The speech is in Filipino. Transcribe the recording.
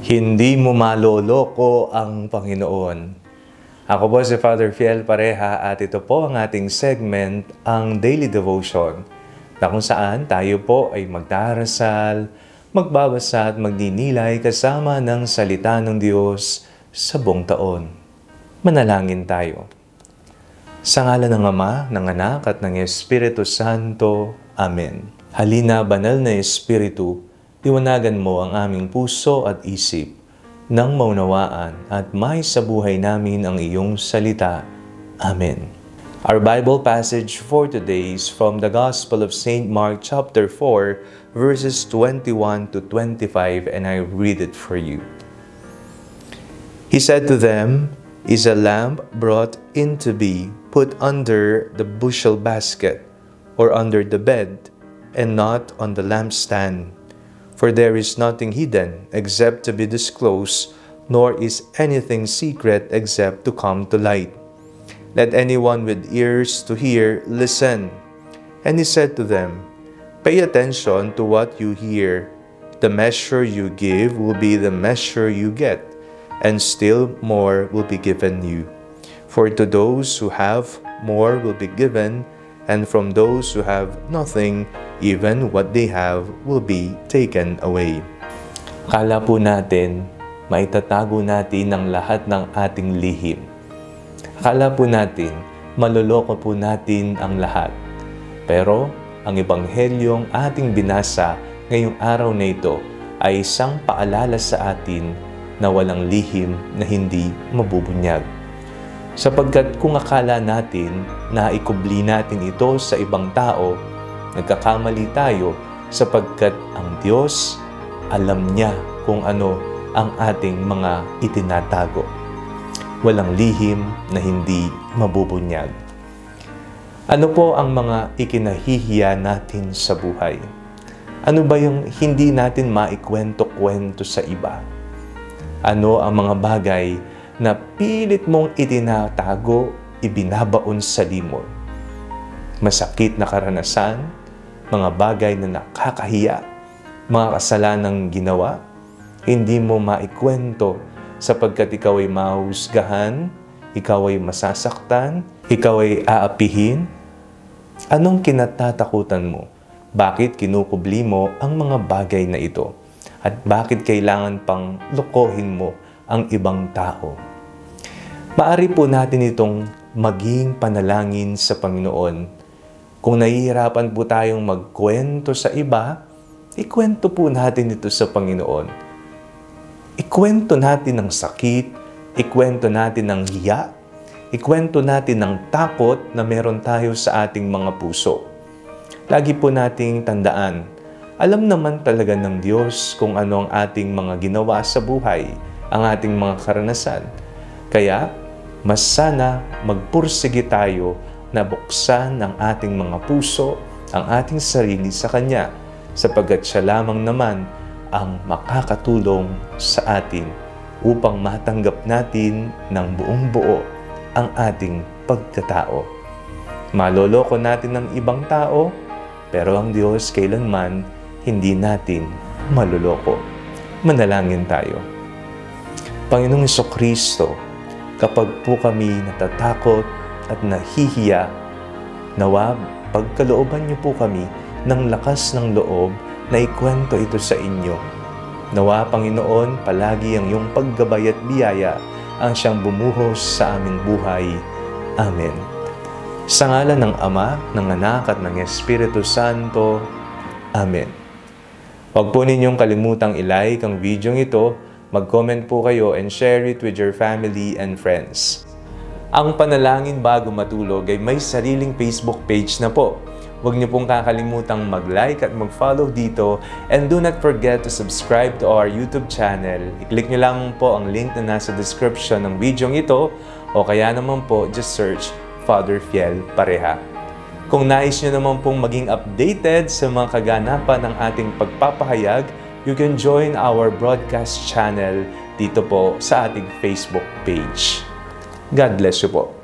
Hindi mo maloloko ang Panginoon. Ako po si Father Fiel Pareha at ito po ang ating segment, ang Daily Devotion, na kung saan tayo po ay magdarasal, magbabasa at magdinilay kasama ng salita ng Diyos sa buong taon. Manalangin tayo. Sa ngalan ng Ama, ng Anak at ng Espiritu Santo. Amen. Halina, banal na Espiritu, liwanagan mo ang aming puso at isip nang maunawaan at may sa buhay namin ang iyong salita. Amen. Our Bible passage for today is from the Gospel of St. Mark chapter 4, verses 21 to 25, and I read it for you. He said to them, "Is a lamp brought in to be put under the bushel basket or under the bed, and not on the lampstand? For there is nothing hidden except to be disclosed, nor is anything secret except to come to light. Let anyone with ears to hear listen." And he said to them, "Pay attention to what you hear. The measure you give will be the measure you get, and still more will be given you. For to those who have, more will be given, and from those who have nothing, even what they have will be taken away." Akala po natin, maitatago natin ang lahat ng ating lihim. Akala po natin, maloloko po natin ang lahat. Pero, ang Ebanghelyong ating binasa ngayong araw na ito ay isang paalala sa atin na walang lihim na hindi mabubunyag. Sapagkat kung akala natin na ikubli natin ito sa ibang tao, nagkakamali tayo sapagkat ang Diyos, alam niya kung ano ang ating mga itinatago. Walang lihim na hindi mabubunyag. Ano po ang mga ikinahihiya natin sa buhay? Ano ba yung hindi natin maikwento-kwento sa iba? Ano ang mga bagay na pilit mong itinatago, ibinabaon sa limot? Masakit na karanasan, mga bagay na nakakahiya, mga kasalanang ginawa, hindi mo maikwento sapagkat ikaw ay mahusgahan, ikaw ay masasaktan, ikaw ay aapihin. Anong kinatatakutan mo? Bakit kinukubli mo ang mga bagay na ito? At bakit kailangan pang lokohin mo ang ibang tao? Maari po natin itong maging panalangin sa Panginoon. Kung nahihirapan po tayong magkwento sa iba, ikwento po natin ito sa Panginoon. Ikwento natin ng sakit, ikwento natin ng hiya, ikwento natin ng takot na meron tayo sa ating mga puso. Lagi po nating tandaan, alam naman talaga ng Diyos kung ano ang ating mga ginawa sa buhay, ang ating mga karanasan. Kaya, mas sana magpursige tayo na buksan ang ating mga puso, ang ating sarili sa Kanya, sapagkat Siya lamang naman ang makakatulong sa atin upang matanggap natin ng buong buo ang ating pagkatao. Maloloko natin ng ibang tao, pero ang Diyos kailanman hindi natin maloloko. Manalangin tayo. Panginoong Jesucristo, kapag po kami natatakot at nahihiya, nawa pagkalooban niyo po kami ng lakas ng loob na ikwento ito sa inyo. Nawa, Panginoon, palagi ang iyong paggabay at biyaya ang siyang bumuhos sa aming buhay. Amen. Sa ngalan ng Ama, ng Anak at ng Espiritu Santo. Amen. Huwag po ninyong kalimutang i-like ang video ito, mag-comment po kayo and share it with your family and friends. Ang Panalangin Bago Matulog ay may sariling Facebook page na po. Huwag niyo pong kakalimutang mag-like at mag-follow dito, and do not forget to subscribe to our YouTube channel. I-click niyo lang po ang link na nasa description ng video ito, o kaya naman po just search Father Fiel Pareha. Kung nais niyo naman pong maging updated sa mga kaganapan ng ating pagpapahayag, you can join our broadcast channel dito po sa ating Facebook page. God bless you po.